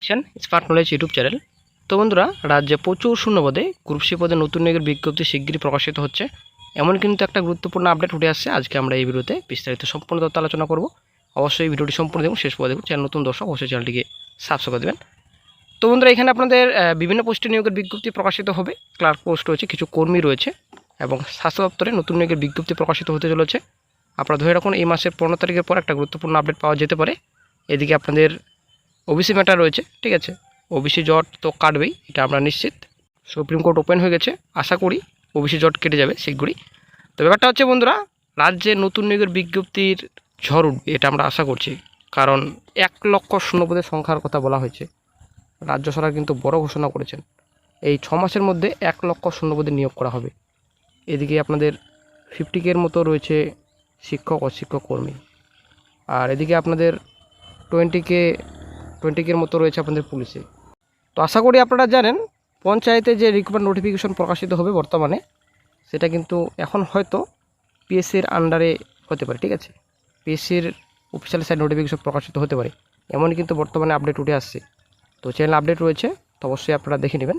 Smart knowledge YouTube channel. তো বন্ধুরা, রাজ্যে প্রচুর শূন্যপদে গ্রুপ সি পদে নতুন নিয়োগের বিজ্ঞপ্তি শিগগিরই প্রকাশিত হচ্ছে। এমন কিন্তু একটা গুরুত্বপূর্ণ আপডেট উঠে আসছে। আজকে আমরা এই ভিডিওতে বিস্তারিত সম্পূর্ণ তথ্য আলোচনা করব। অবশ্যই ভিডিওটি সম্পূর্ণ দেখুন, শেষ পর্যন্ত দেখুন। চ্যানেল নতুন দর্শক অবশ্যই চ্যানেলটিকে সাবস্ক্রাইব করে দেবেন। তো বন্ধুরা, এখানে আপনাদের বিভিন্ন পোস্টে নিয়োগের বিজ্ঞপ্তি প্রকাশিত হবে। ক্লার্ক পোস্ট রয়েছে, কিছু কর্মী রয়েছে এবং স্বাস্থ্য দপ্তরে নতুন নিয়োগের বিজ্ঞপ্তি প্রকাশিত হতে চলেছে। আপনারা ধরে রাখুন এই মাসের 15 তারিখের পর একটা গুরুত্বপূর্ণ আপডেট পাওয়া যেতে পারে। এদিকে আপনাদের ওবিসি ম্যাটার রয়েছে, ঠিক আছে। ওবিসি জট তো কাটবেই, এটা আমরা নিশ্চিত। সুপ্রিম কোর্ট ওপেন হয়ে গেছে, আশা করি ওবিসি জট কেটে যাবে শীঘ্রই। তো ব্যাপারটা হচ্ছে বন্ধুরা, রাজ্যে নতুন নিয়োগের বিজ্ঞপ্তির ঝড় উঠবে, এটা আমরা আশা করছি। কারণ 1 লক্ষ শূন্যপদের সংখ্যার কথা বলা হয়েছে। রাজ্য সরকার কিন্তু বড় ঘোষণা করেছেন, এই 6 মাসের মধ্যে 1 লক্ষ শূন্যপদে নিয়োগ করা হবে। এদিকে আপনাদের 50K এর মতো রয়েছে শিক্ষক অশিক্ষক কর্মী, আর এদিকে আপনাদের 20K এর মতো রয়েছে আপনাদের পুলিশে। তো আশা করি আপনারা জানেন, পঞ্চায়েতে যে রিক্রুটমেন্ট নোটিফিকেশন প্রকাশিত হবে বর্তমানে, সেটা কিন্তু এখন হয়তো পিএসসির আন্ডারে হতে পারে, ঠিক আছে। পিএসসির অফিসিয়াল সাইট নোটিফিকেশন প্রকাশিত হতে পারে, এমনই কিন্তু বর্তমানে আপডেট উঠে আসছে। তো চ্যানেল আপডেট রয়েছে, তো অবশ্যই আপনারা দেখে নেবেন।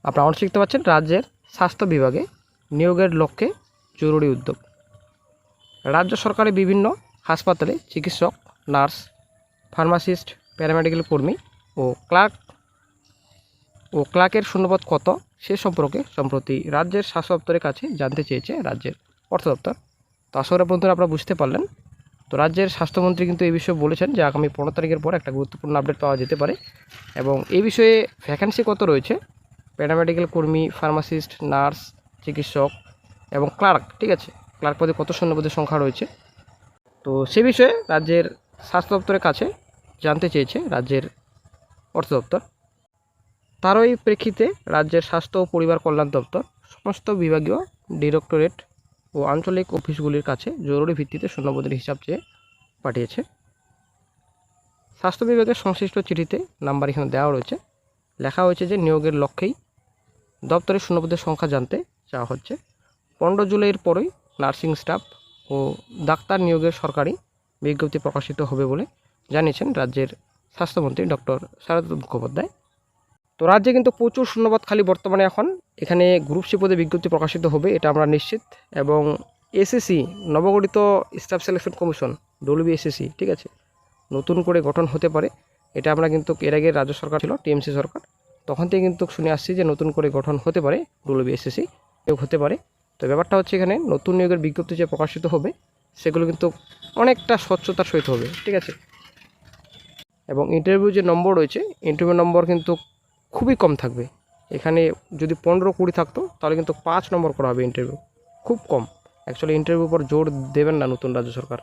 আপনারা অনেক শিখতে পাচ্ছেন, রাজ্যের স্বাস্থ্য বিভাগে নিয়োগের লক্ষ্যে জরুরি উদ্যোগ। রাজ্য সরকারের বিভিন্ন হাসপাতালে চিকিৎসক, নার্স, ফার্মাসিস্ট, প্যারামেডিক্যাল কর্মী ও ক্লার্কের শূন্যপদ কত সে সম্পর্কে সম্প্রতি রাজ্যের স্বাস্থ্য দপ্তরের কাছে জানতে চেয়েছে রাজ্যের অর্থ দপ্তর। তো আসলে বন্ধুরা, আপনারা বুঝতে পারলেন। তো রাজ্যের স্বাস্থ্যমন্ত্রী কিন্তু এই বিষয়ে বলেছেন যে আগামী 15 তারিখের পর একটা গুরুত্বপূর্ণ আপডেট পাওয়া যেতে পারে। এবং এই বিষয়ে ভ্যাকেন্সি কত রয়েছে, প্যারামেডিক্যাল কর্মী, ফার্মাসিস্ট, নার্স, চিকিৎসক এবং ক্লার্ক, ঠিক আছে, ক্লার্ক পদে কত শূন্যপদের সংখ্যা রয়েছে, তো সে বিষয়ে রাজ্যের স্বাস্থ্য দপ্তরের কাছে জানতে চেয়েছে রাজ্যের অর্থ দপ্তর। তারই প্রেক্ষিতে রাজ্যের স্বাস্থ্য ও পরিবার কল্যাণ দপ্তর সমস্ত বিভাগীয় ডিরেক্টরেট ও আঞ্চলিক অফিসগুলির কাছে জরুরি ভিত্তিতে শূন্যপদের হিসাব চেয়ে পাঠিয়েছে। স্বাস্থ্য বিভাগের সংশ্লিষ্ট চিঠিতে নাম্বার এখানে দেওয়া রয়েছে, লেখা হয়েছে যে নিয়োগের লক্ষ্যেই দপ্তরের শূন্যপদের সংখ্যা জানতে চাওয়া হচ্ছে। 15 জুলাইয়ের পরেই নার্সিং স্টাফ ও ডাক্তার নিয়োগের সরকারি বিজ্ঞপ্তি প্রকাশিত হবে বলে জানিয়েছেন রাজ্যের স্বাস্থ্যমন্ত্রী ডক্টর শারদা মুখোপাধ্যায়। তো রাজ্যে কিন্তু প্রচুর শূন্যপদ খালি বর্তমানে। এখন এখানে গ্রুপ সি পদে বিজ্ঞপ্তি প্রকাশিত হবে, এটা আমরা নিশ্চিত। এবং এসএসসি নবগঠিত স্টাফ সিলেকশন কমিশন, WBSSC, ঠিক আছে, নতুন করে গঠন হতে পারে। এটা আমরা কিন্তু এর আগে রাজ্য সরকার ছিল, টিএমসি সরকার, তখন থেকে কিন্তু শুনে আসছি যে নতুন করে গঠন হতে পারে, WBSSC নিয়োগ হতে পারে। তো ব্যাপারটা হচ্ছে, এখানে নতুন নিয়োগের বিজ্ঞপ্তি যে প্রকাশিত হবে সেগুলো কিন্তু অনেকটা স্বচ্ছতার সহিত হবে, ঠিক আছে। এবং ইন্টারভিউ যে নম্বর রয়েছে, ইন্টারভিউ নম্বর কিন্তু খুবই কম থাকবে। এখানে যদি 15-20 থাকতো তাহলে কিন্তু 5 নম্বর করা হবে ইন্টারভিউ, খুব কম। অ্যাকচুয়ালি ইন্টারভিউর উপর জোর দেবেন না নতুন রাজ্য সরকার।